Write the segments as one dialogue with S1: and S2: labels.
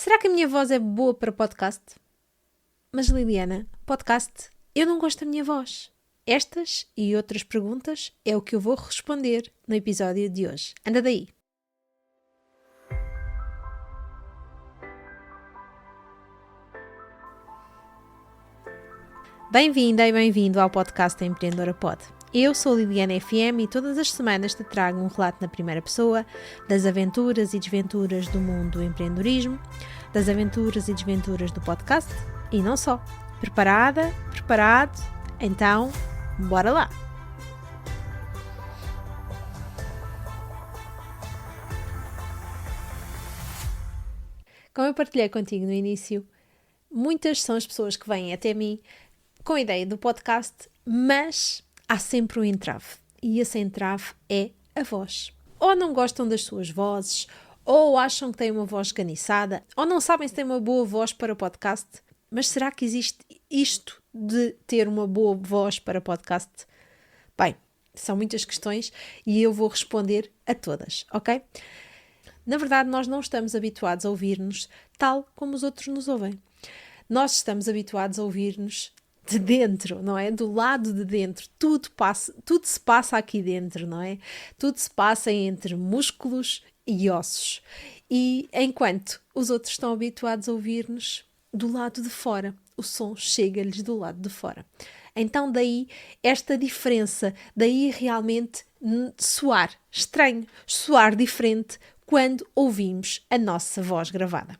S1: Será que a minha voz é boa para podcast? Mas Liliana, podcast, eu não gosto da minha voz. Estas e outras perguntas é o que eu vou responder no episódio de hoje. Anda daí! Bem-vinda e bem-vindo ao podcast da Empreendedora Pod. Eu sou Liliana FM e todas as semanas te trago um relato na primeira pessoa das aventuras e desventuras do mundo do empreendedorismo, das aventuras e desventuras do podcast e não só. Preparada? Preparado? Então, bora lá! Como eu partilhei contigo no início, muitas são as pessoas que vêm até mim com a ideia do podcast, mas há sempre um entrave. E esse entrave é a voz. Ou não gostam das suas vozes, ou acham que têm uma voz esganiçada, ou não sabem se têm uma boa voz para podcast. Mas será que existe isto de ter uma boa voz para podcast? Bem, são muitas questões e eu vou responder a todas, ok? Na verdade, nós não estamos habituados a ouvir-nos tal como os outros nos ouvem. Nós estamos habituados a ouvir-nos de dentro, não é? Do lado de dentro. Tudo se passa aqui dentro, não é? Tudo se passa entre músculos e ossos. E enquanto os outros estão habituados a ouvir-nos do lado de fora, o som chega-lhes do lado de fora. Então daí esta diferença, daí realmente soar estranho, soar diferente quando ouvimos a nossa voz gravada.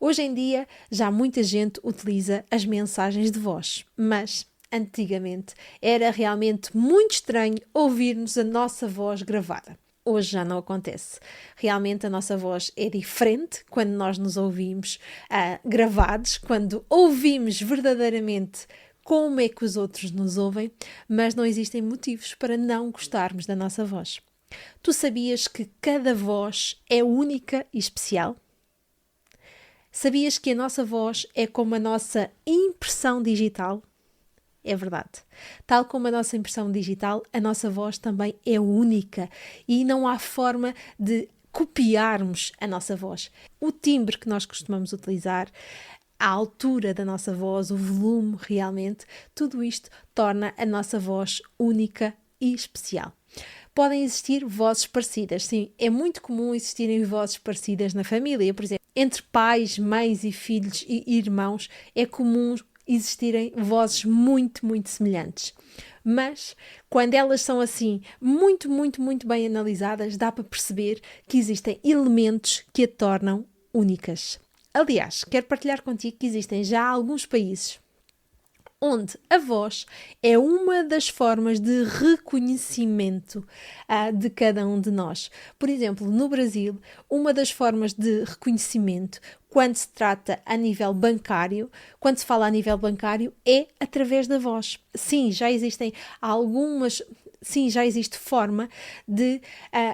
S1: Hoje em dia já muita gente utiliza as mensagens de voz, mas antigamente era realmente muito estranho ouvirmos a nossa voz gravada. Hoje já não acontece. Realmente a nossa voz é diferente quando nós nos ouvimos gravados, quando ouvimos verdadeiramente como é que os outros nos ouvem, mas não existem motivos para não gostarmos da nossa voz. Tu sabias que cada voz é única e especial? Sabias que a nossa voz é como a nossa impressão digital? É verdade. Tal como a nossa impressão digital, a nossa voz também é única e não há forma de copiarmos a nossa voz. O timbre que nós costumamos utilizar, a altura da nossa voz, o volume realmente, tudo isto torna a nossa voz única e especial. Podem existir vozes parecidas, sim, é muito comum existirem vozes parecidas na família, por exemplo, entre pais, mães e filhos e irmãos é comum existirem vozes muito, muito semelhantes. Mas, quando elas são assim, muito, muito, muito bem analisadas, dá para perceber que existem elementos que a tornam únicas. Aliás, quero partilhar contigo que existem já alguns países onde a voz é uma das formas de reconhecimento de cada um de nós. Por exemplo, no Brasil, uma das formas de reconhecimento quando se trata a nível bancário, quando se fala a nível bancário, é através da voz. Sim, já existe forma de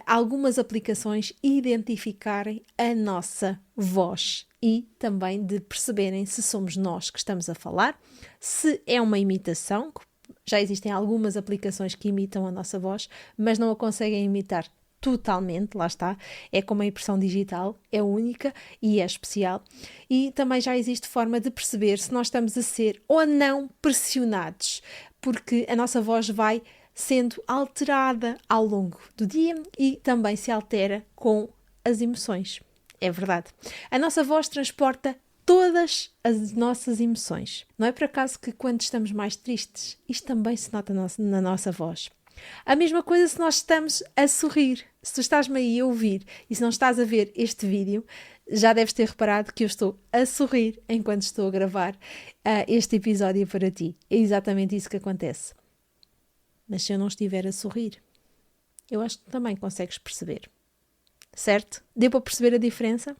S1: algumas aplicações identificarem a nossa voz e também de perceberem se somos nós que estamos a falar, se é uma imitação. Já existem algumas aplicações que imitam a nossa voz, mas não a conseguem imitar totalmente, lá está, é como a impressão digital, é única e é especial. E também já existe forma de perceber se nós estamos a ser ou não pressionados, porque a nossa voz vai sendo alterada ao longo do dia e também se altera com as emoções. É verdade. A nossa voz transporta todas as nossas emoções. Não é por acaso que quando estamos mais tristes, isto também se nota na nossa voz. A mesma coisa se nós estamos a sorrir. Se tu estás-me aí a ouvir e se não estás a ver este vídeo, já deves ter reparado que eu estou a sorrir enquanto estou a gravar este episódio para ti. É exatamente isso que acontece. Mas se eu não estiver a sorrir, eu acho que também consegues perceber. Certo? Deu para perceber a diferença?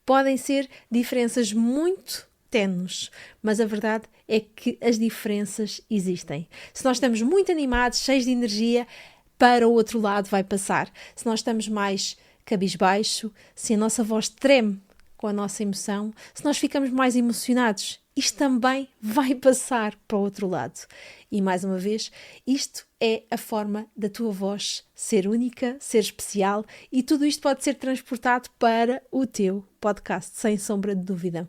S1: Podem ser diferenças muito tenues, mas a verdade é que as diferenças existem. Se nós estamos muito animados, cheios de energia, para o outro lado vai passar. Se nós estamos mais cabisbaixo, se a nossa voz treme com a nossa emoção, se nós ficamos mais emocionados, isto também vai passar para o outro lado. E mais uma vez, isto é a forma da tua voz ser única, ser especial, e tudo isto pode ser transportado para o teu podcast, sem sombra de dúvida.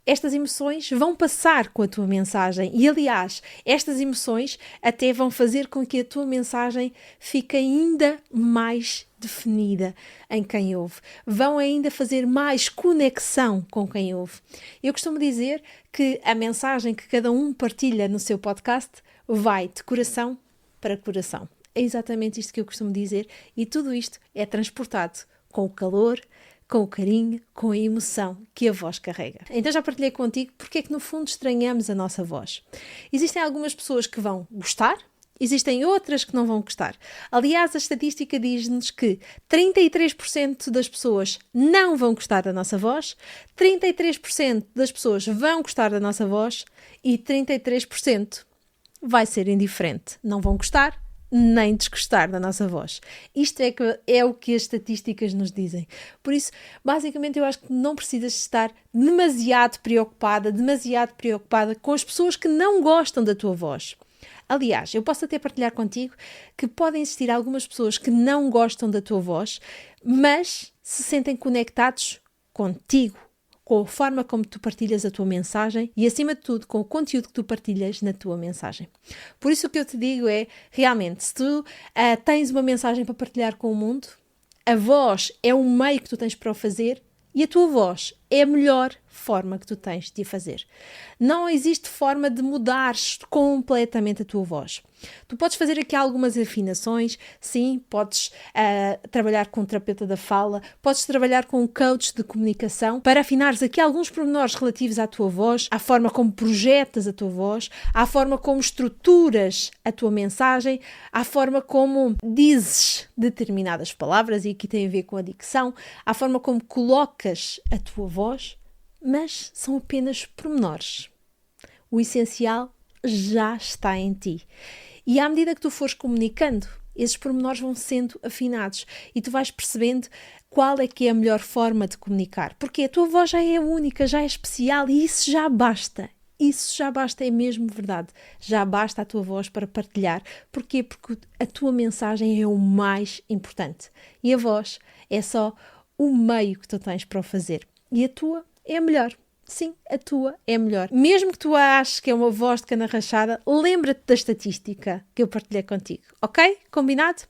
S1: Estas emoções vão passar com a tua mensagem e, aliás, estas emoções até vão fazer com que a tua mensagem fique ainda mais definida em quem ouve. Vão ainda fazer mais conexão com quem ouve. Eu costumo dizer que a mensagem que cada um partilha no seu podcast vai de coração para coração. É exatamente isto que eu costumo dizer e tudo isto é transportado com o calor, com o carinho, com a emoção que a voz carrega. Então já partilhei contigo porque é que no fundo estranhamos a nossa voz. Existem algumas pessoas que vão gostar, existem outras que não vão gostar. Aliás, a estatística diz-nos que 33% das pessoas não vão gostar da nossa voz, 33% das pessoas vão gostar da nossa voz e 33% vai ser indiferente. Não vão gostar nem desgostar da nossa voz. Isto é o que as estatísticas nos dizem. Por isso, basicamente, eu acho que não precisas estar demasiado preocupada com as pessoas que não gostam da tua voz. Aliás, eu posso até partilhar contigo que podem existir algumas pessoas que não gostam da tua voz, mas se sentem conectados contigo, com a forma como tu partilhas a tua mensagem e, acima de tudo, com o conteúdo que tu partilhas na tua mensagem. Por isso o que eu te digo é, realmente, se tu tens uma mensagem para partilhar com o mundo, a voz é o meio que tu tens para o fazer e a tua voz é a melhor forma que tu tens de a fazer. Não existe forma de mudares completamente a tua voz. Tu podes fazer aqui algumas afinações, sim, podes trabalhar com um terapeuta da fala, podes trabalhar com um coach de comunicação para afinares aqui alguns pormenores relativos à tua voz, à forma como projetas a tua voz, à forma como estruturas a tua mensagem, à forma como dizes determinadas palavras, e aqui tem a ver com a dicção, à forma como colocas a tua voz, mas são apenas pormenores. O essencial já está em ti. E à medida que tu fores comunicando, esses pormenores vão sendo afinados e tu vais percebendo qual é que é a melhor forma de comunicar. Porque a tua voz já é única, já é especial e isso já basta. Isso já basta, é mesmo verdade. Já basta a tua voz para partilhar. Porquê? Porque a tua mensagem é o mais importante. E a voz é só o meio que tu tens para o fazer. E a tua é a melhor. Sim, a tua é a melhor. Mesmo que tu aches que é uma voz de cana rachada, lembra-te da estatística que eu partilhei contigo, ok? Combinado?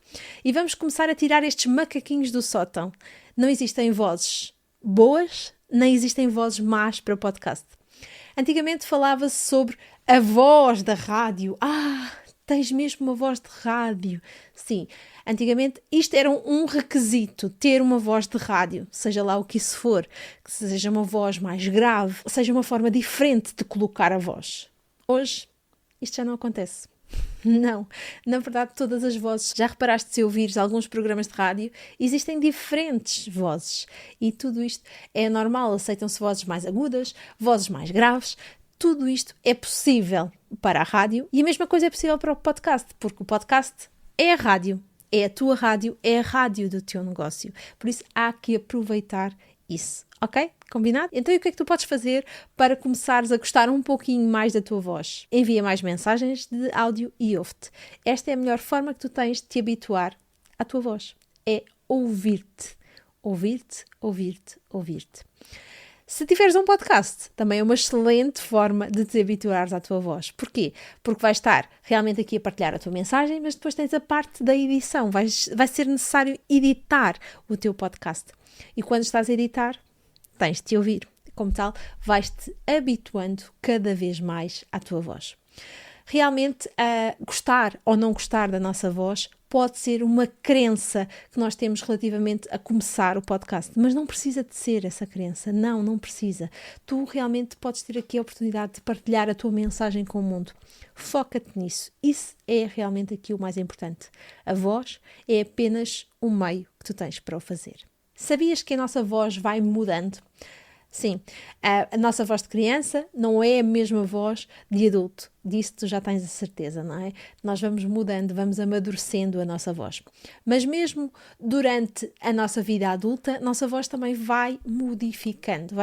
S1: E vamos começar a tirar estes macaquinhos do sótão. Não existem vozes boas, nem existem vozes más para o podcast. Antigamente falava-se sobre a voz da rádio. Tens mesmo uma voz de rádio. Sim, antigamente isto era um requisito, ter uma voz de rádio, seja lá o que isso for, que seja uma voz mais grave, seja uma forma diferente de colocar a voz. Hoje, isto já não acontece. Não, na verdade todas as vozes, já reparaste se ouvires alguns programas de rádio, existem diferentes vozes e tudo isto é normal, aceitam-se vozes mais agudas, vozes mais graves. Tudo isto é possível para a rádio e a mesma coisa é possível para o podcast, porque o podcast é a rádio, é a tua rádio, é a rádio do teu negócio. Por isso há que aproveitar isso, ok? Combinado? Então e o que é que tu podes fazer para começares a gostar um pouquinho mais da tua voz? Envia mais mensagens de áudio e ouve-te. Esta é a melhor forma que tu tens de te habituar à tua voz. É ouvir-te. Ouvir-te, ouvir-te, ouvir-te. Se tiveres um podcast, também é uma excelente forma de te habituares à tua voz. Porquê? Porque vais estar realmente aqui a partilhar a tua mensagem, mas depois tens a parte da edição. Vai ser necessário editar o teu podcast. E quando estás a editar, tens de te ouvir. Como tal, vais-te habituando cada vez mais à tua voz. Realmente, gostar ou não gostar da nossa voz pode ser uma crença que nós temos relativamente a começar o podcast, mas não precisa de ser essa crença, não precisa. Tu realmente podes ter aqui a oportunidade de partilhar a tua mensagem com o mundo. Foca-te nisso, isso é realmente aqui o mais importante. A voz é apenas um meio que tu tens para o fazer. Sabias que a nossa voz vai mudando? Sim, a nossa voz de criança não é a mesma voz de adulto. Disso tu já tens a certeza, não é? Nós vamos mudando, vamos amadurecendo a nossa voz. Mas mesmo durante a nossa vida adulta, a nossa voz também vai modificando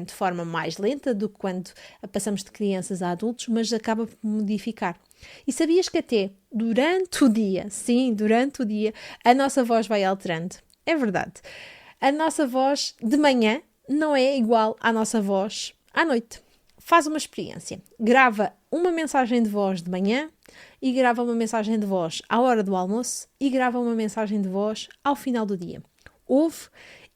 S1: de forma mais lenta do que quando passamos de crianças a adultos, mas acaba por modificar. E sabias que até durante o dia, a nossa voz vai alterando? É verdade. A nossa voz de manhã não é igual à nossa voz à noite. Faz uma experiência. Grava uma mensagem de voz de manhã e grava uma mensagem de voz à hora do almoço e grava uma mensagem de voz ao final do dia. Ouve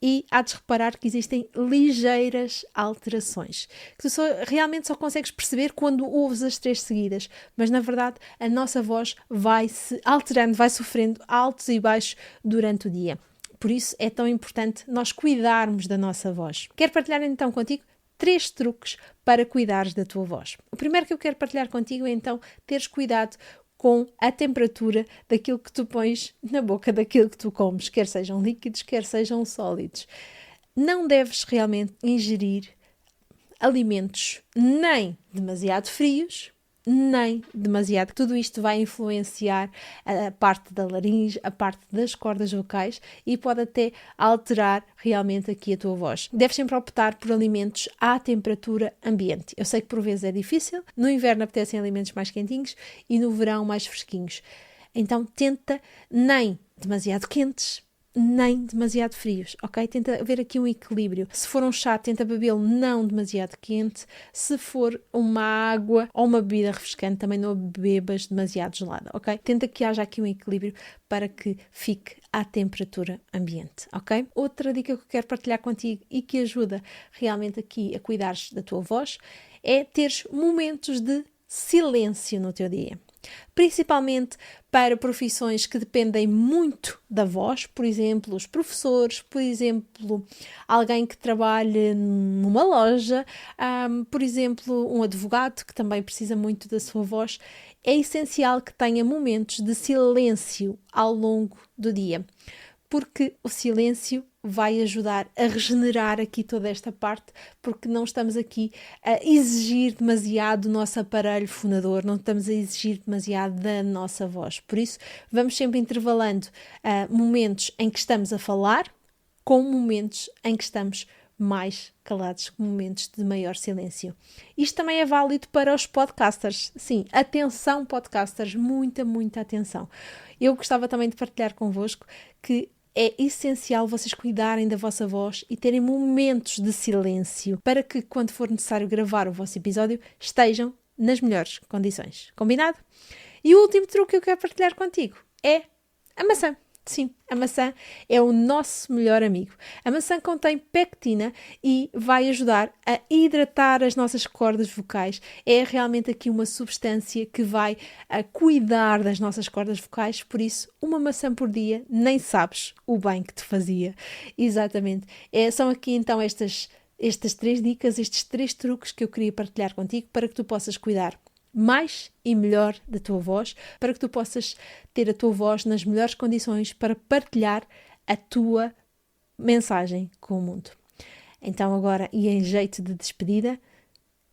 S1: e há de reparar que existem ligeiras alterações, que tu realmente só consegues perceber quando ouves as 3 seguidas, mas na verdade a nossa voz vai se alterando, vai sofrendo altos e baixos durante o dia. Por isso é tão importante nós cuidarmos da nossa voz. Quero partilhar então contigo 3 truques para cuidares da tua voz. O primeiro que eu quero partilhar contigo é então teres cuidado com a temperatura daquilo que tu pões na boca, daquilo que tu comes, quer sejam líquidos, quer sejam sólidos. Não deves realmente ingerir alimentos nem demasiado frios, nem demasiado. Tudo isto vai influenciar a parte da laringe, a parte das cordas vocais e pode até alterar realmente aqui a tua voz. Deves sempre optar por alimentos à temperatura ambiente. Eu sei que por vezes é difícil, no inverno apetecem alimentos mais quentinhos e no verão mais fresquinhos. Então tenta nem demasiado quentes, nem demasiado frios, ok? Tenta haver aqui um equilíbrio. Se for um chá, tenta bebê-lo não demasiado quente. Se for uma água ou uma bebida refrescante, também não a bebas demasiado gelada, ok? Tenta que haja aqui um equilíbrio para que fique à temperatura ambiente, ok? Outra dica que eu quero partilhar contigo e que ajuda realmente aqui a cuidares da tua voz é teres momentos de silêncio no teu dia. Principalmente para profissões que dependem muito da voz, por exemplo, os professores, por exemplo, alguém que trabalhe numa loja, por exemplo, um advogado que também precisa muito da sua voz. É essencial que tenha momentos de silêncio ao longo do dia, porque o silêncio vai ajudar a regenerar aqui toda esta parte, porque não estamos aqui a exigir demasiado do nosso aparelho fonador, não estamos a exigir demasiado da nossa voz. Por isso, vamos sempre intervalando momentos em que estamos a falar com momentos em que estamos mais calados, com momentos de maior silêncio. Isto também é válido para os podcasters. Sim, atenção podcasters, muita atenção. Eu gostava também de partilhar convosco que é essencial vocês cuidarem da vossa voz e terem momentos de silêncio para que, quando for necessário gravar o vosso episódio, estejam nas melhores condições. Combinado? E o último truque que eu quero partilhar contigo é a maçã. Sim, a maçã é o nosso melhor amigo. A maçã contém pectina e vai ajudar a hidratar as nossas cordas vocais. É realmente aqui uma substância que vai cuidar das nossas cordas vocais, por isso, uma maçã por dia, nem sabes o bem que te fazia. Exatamente. São aqui então estas 3 dicas, estes 3 truques que eu queria partilhar contigo para que tu possas cuidar mais e melhor da tua voz, para que tu possas ter a tua voz nas melhores condições para partilhar a tua mensagem com o mundo. Então agora, e em jeito de despedida,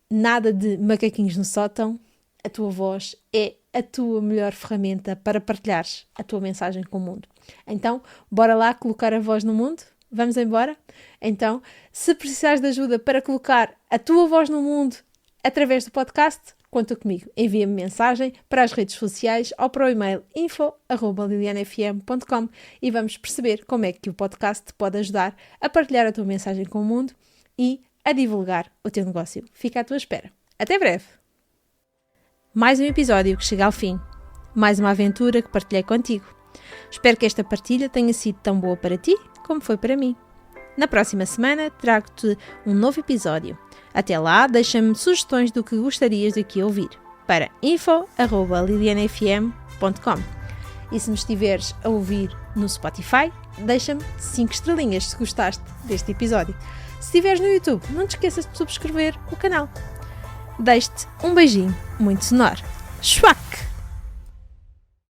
S1: nada de macaquinhos no sótão, a tua voz é a tua melhor ferramenta para partilhares a tua mensagem com o mundo. Então, bora lá colocar a voz no mundo? Vamos embora? Então, se precisares de ajuda para colocar a tua voz no mundo através do podcast, conta comigo. Envia-me mensagem para as redes sociais ou para o e-mail info@lilianafm.com e vamos perceber como é que o podcast te pode ajudar a partilhar a tua mensagem com o mundo e a divulgar o teu negócio. Fica à tua espera. Até breve! Mais um episódio que chega ao fim. Mais uma aventura que partilhei contigo. Espero que esta partilha tenha sido tão boa para ti como foi para mim. Na próxima semana trago-te um novo episódio. Até lá, deixa-me sugestões do que gostarias de aqui ouvir para info@lilianafm.com. E se me estiveres a ouvir no Spotify, deixa-me 5 estrelinhas se gostaste deste episódio. Se estiveres no YouTube, não te esqueças de subscrever o canal. Deixo-te um beijinho muito sonoro. Chua!